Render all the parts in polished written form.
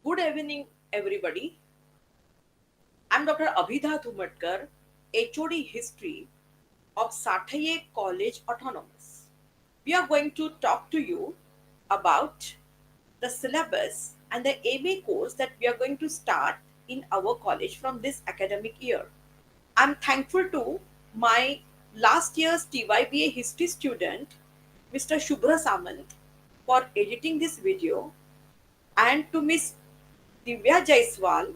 Good evening, everybody. I'm Dr. Abhidha Thumatkar, HOD History of Sathaye College Autonomous. We are going to talk to you about the syllabus and the MA course that we are going to start in our college from this academic year. I'm thankful to my last year's TYBA history student, Mr. Shubhra Samant, for editing this video, and to Miss Divya Jaiswal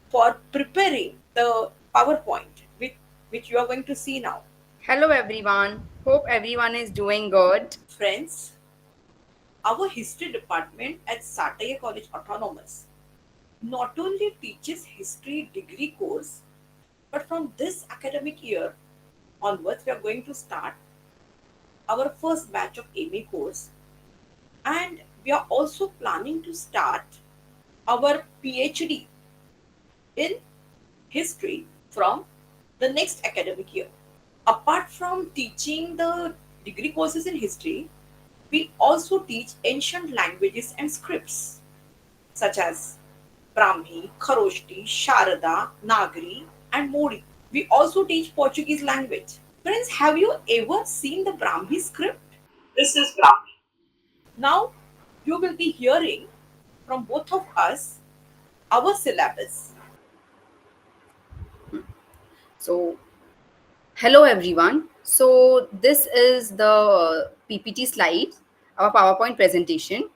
for preparing the PowerPoint which you are going to see now. Hello everyone. Hope everyone is doing good. Friends, our history department at Satya College Autonomous not only teaches history degree course, but from this academic year onwards, we are going to start our first batch of MA course, and we are also planning to start our PhD in history from the next academic year. Apart from teaching the degree courses in history, we also teach ancient languages and scripts such as Brahmi, Kharoshti, Sharada, Nagari, and Modi. We also teach Portuguese language. Friends, have you ever seen the Brahmi script? This is Brahmi. Now, you will be hearing from both of us our syllabus. So, hello everyone. So, this is the PPT slide, our PowerPoint presentation,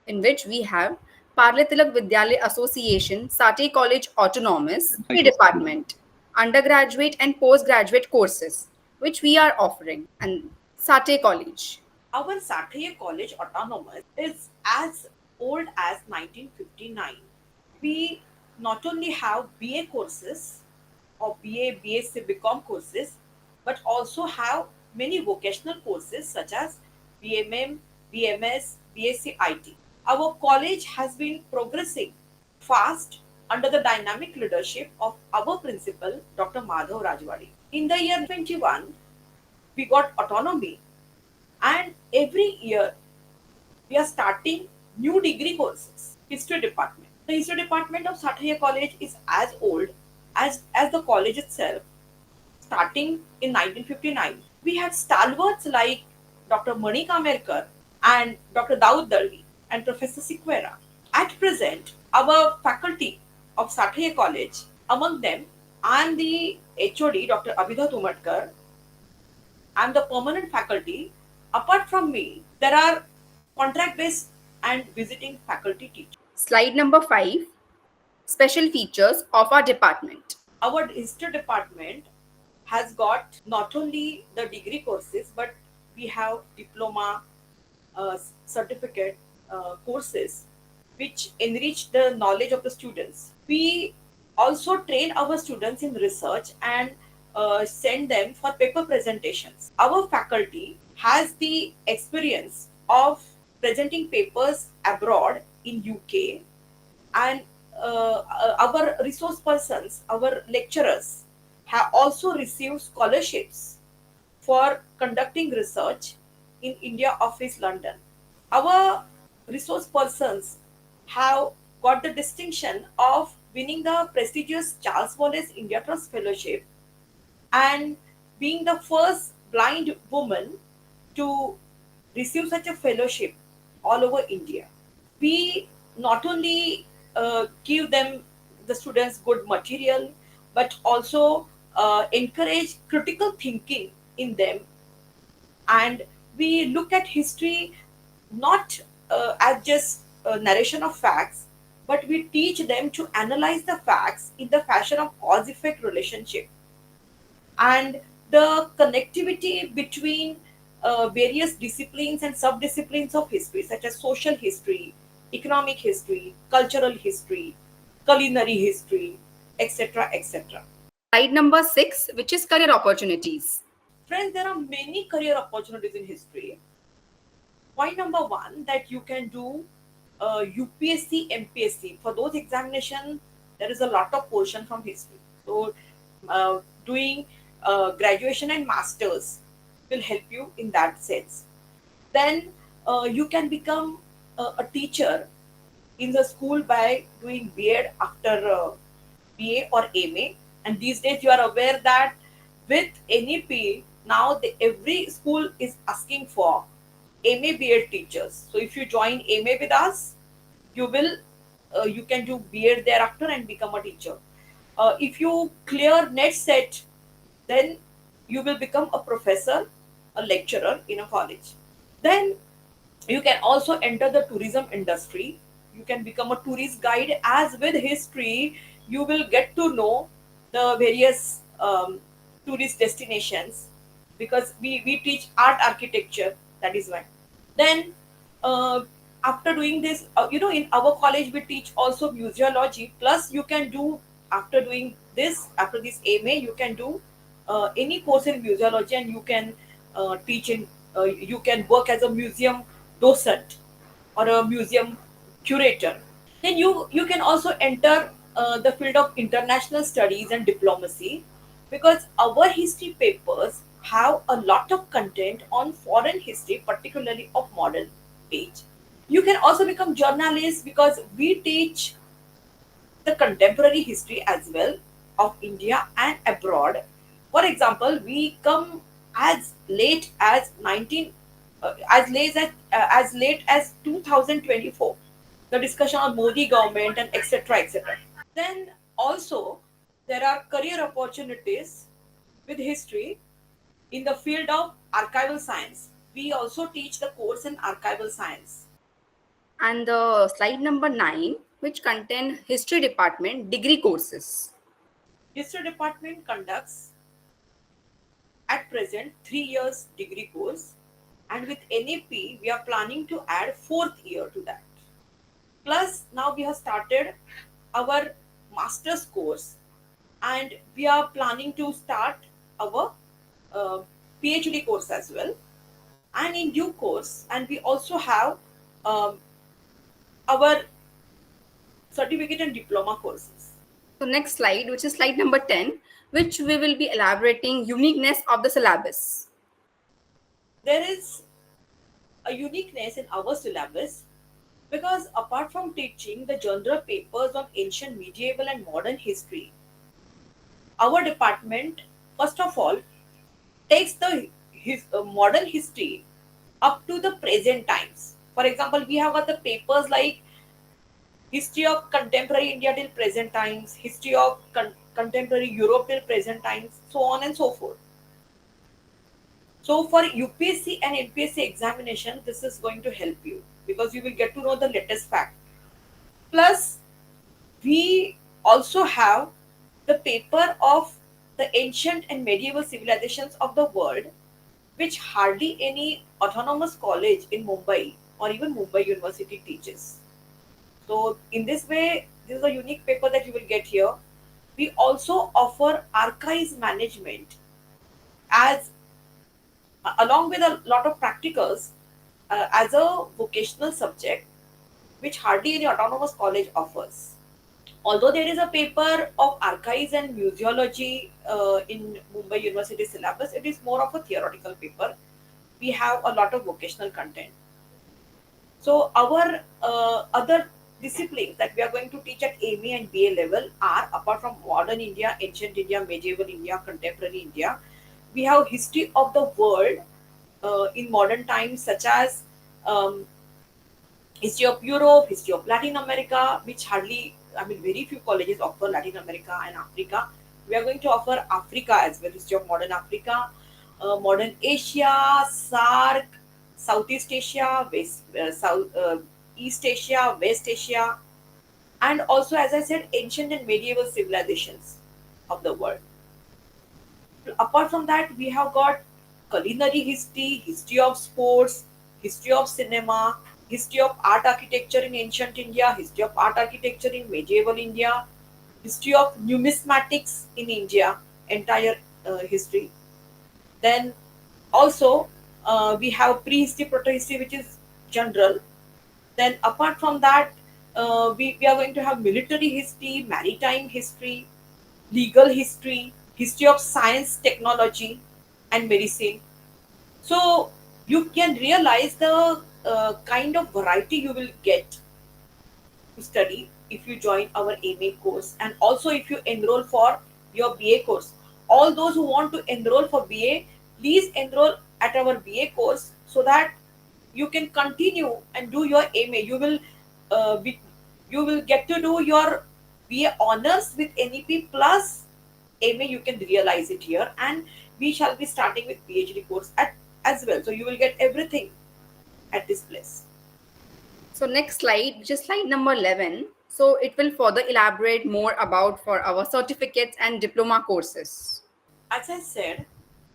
in which we have Parle Tilak Vidyalaya Association, Satya College Autonomous Department, undergraduate and postgraduate courses, which we are offering, and Satya College. Our Satya College Autonomous is as old as 1959. We not only have BA courses or BA, BSc, BCom courses, but also have many vocational courses such as BMM, BMS, BSc IT. Our college has been progressing fast under the dynamic leadership of our principal, Dr. Madhav Rajwadi. In the year 21, we got autonomy, and every year we are starting new degree courses. History department. The history department of Satya College is as old as the college itself, starting in 1959. We had stalwarts like Dr. Mani Kamerkar and Dr. Daud Dalvi and Professor Sequeira. At present, our faculty of Satya College, among them, I am the HOD, Dr. Abhidha Tumatkar. I am the permanent faculty. Apart from me, there are contract based and visiting faculty teachers. Slide number 5, special features of our department. Our history department has got not only the degree courses, but we have diploma, certificate courses which enrich the knowledge of the students. We also train our students in research and send them for paper presentations. Our faculty has the experience of presenting papers abroad in UK, and our resource persons, our lecturers, have also received scholarships for conducting research in India Office London. Our resource persons have got the distinction of winning the prestigious Charles Wallace India Trust Fellowship and being the first blind woman to receive such a fellowship all over India. We not only give them, the students, good material, but also encourage critical thinking in them, and we look at history not as just a narration of facts, but we teach them to analyze the facts in the fashion of cause effect relationship and the connectivity between various disciplines and sub-disciplines of history, such as social history, economic history, cultural history, culinary history, etc. etc. Slide number 6, which is career opportunities. Friends, there are many career opportunities in history. Point number one, that you can do UPSC, MPSC. For those examinations, there is a lot of portion from history. So, doing graduation and masters will help you in that sense. Then you can become a teacher in the school by doing B.Ed after BA or MA. And these days, you are aware that with NEP, now every school is asking for MA B.Ed teachers. So if you join MA with us, you will you can do B.Ed thereafter and become a teacher. If you clear net set, then you will become a professor, a lecturer in a college. Then you can also enter the tourism industry. You can become a tourist guide, as with history you will get to know the various tourist destinations, because we teach art architecture, that is why. Then uh, after doing this, in our college we teach also museology, plus you can do, after doing this, after this MA, you can do any course in museology, and you can teach in you can work as a museum docent or a museum curator. Then you can also enter the field of international studies and diplomacy, because our history papers have a lot of content on foreign history, particularly of modern age. You can also become journalist, because we teach the contemporary history as well of India and abroad. For example, we come as late as 19 as late as 2024, the discussion on Modi government and etc etc. Then also there are career opportunities with history in the field of archival science. We also teach the course in archival science. And the slide number 9, which contain history department degree courses. History department conducts at present 3 years degree course, and with NAP we are planning to add fourth year to that. Plus now we have started our master's course, and we are planning to start our uh, PhD course as well, and in due course. And we also have um, our certificate and diploma courses. So next slide, which is slide number 10, which we will be elaborating uniqueness of the syllabus. There is a uniqueness in our syllabus, because apart from teaching the general papers on ancient, medieval, and modern history, our department first of all takes the modern history up to the present times. For example, we have got the papers like history of contemporary India till present times, history of contemporary Europe till present times, so on and so forth. So for UPSC and NPSC examination, this is going to help you, because you will get to know the latest fact. Plus, we also have the paper of the ancient and medieval civilizations of the world, which hardly any autonomous college in Mumbai or even Mumbai University teaches. So, in this way, this is a unique paper that you will get here. We also offer archives management as along with a lot of practicals as a vocational subject, which hardly any autonomous college offers. Although there is a paper of archives and museology in Mumbai University syllabus, it is more of a theoretical paper. We have a lot of vocational content. So our other disciplines that we are going to teach at MA and BA level are, apart from modern India, ancient India, medieval India, contemporary India, we have history of the world in modern times, such as um, history of Europe, history of Latin America, which hardly, I mean, very few colleges offer Latin America and Africa. We are going to offer Africa as well, history of modern Africa, modern Asia, SARC, Southeast Asia, East Asia, West Asia, and also, as I said, ancient and medieval civilizations of the world. Apart from that, we have got culinary history, history of sports, history of cinema, history of art architecture in ancient India, history of art architecture in medieval India, history of numismatics in India, entire history. Then also we have prehistory, protohistory, which is general. Then apart from that, we are going to have military history, maritime history, legal history, history of science, technology, and medicine. So you can realize the kind of variety you will get to study if you join our MA course, and also if you enroll for your BA course. All those who want to enroll for BA, please enroll at our BA course so that you can continue and do your MA. Be, you will get to do your BA honors with NEP plus MA. You can realize it here, and we shall be starting with PhD course at as well. So you will get everything at this place. So next slide, which is slide number 11. So it will further elaborate more about for our certificates and diploma courses. As I said,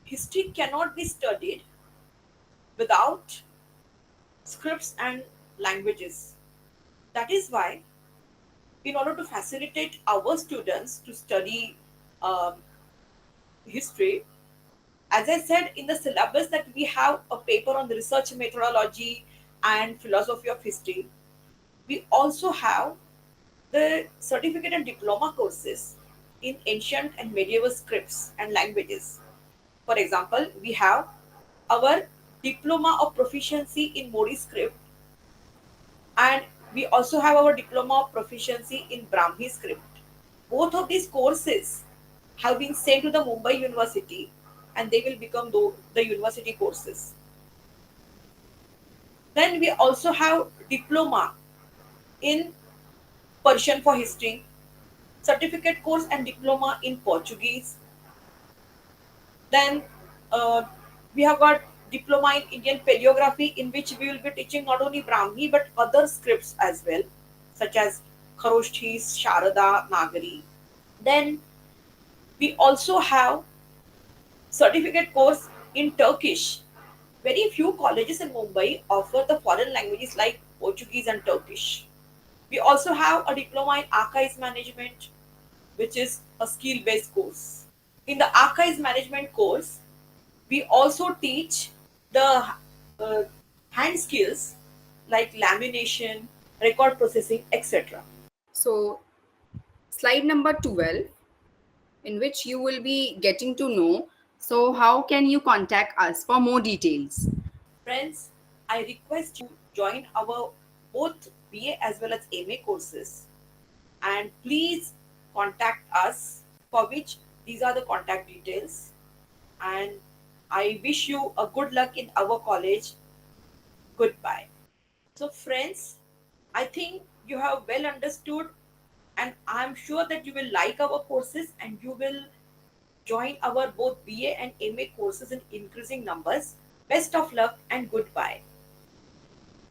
history cannot be studied without scripts and languages. That is why, in order to facilitate our students to study um, history, as I said in the syllabus, that we have a paper on the research methodology and philosophy of history. We also have the certificate and diploma courses in ancient and medieval scripts and languages. For example, we have our diploma of proficiency in Modi script, and we also have our diploma of proficiency in Brahmi script. Both of these courses have been sent to the Mumbai University, and they will become the university courses. Then we also have diploma in Persian for history, certificate course and diploma in Portuguese. Then uh, we have got diploma in Indian paleography, in which we will be teaching not only Brahmi but other scripts as well, such as Kharoshthi, Sharada, Nagari. Then we also have certificate course in Turkish. Very few colleges in Mumbai offer the foreign languages like Portuguese and Turkish. We also have a diploma in archives management, which is a skill based course. In the archives management course, we also teach the uh, hand skills like lamination, record processing, etc. So slide number 12, in which you will be getting to know. So how can you contact us for more details? Friends, I request you join our both BA as well as MA courses, and please contact us, for which these are the contact details. And I wish you a good luck in our college. Goodbye. So, friends, I think you have well understood, and I'm sure that you will like our courses and you will join our both BA and MA courses in increasing numbers. Best of luck and goodbye.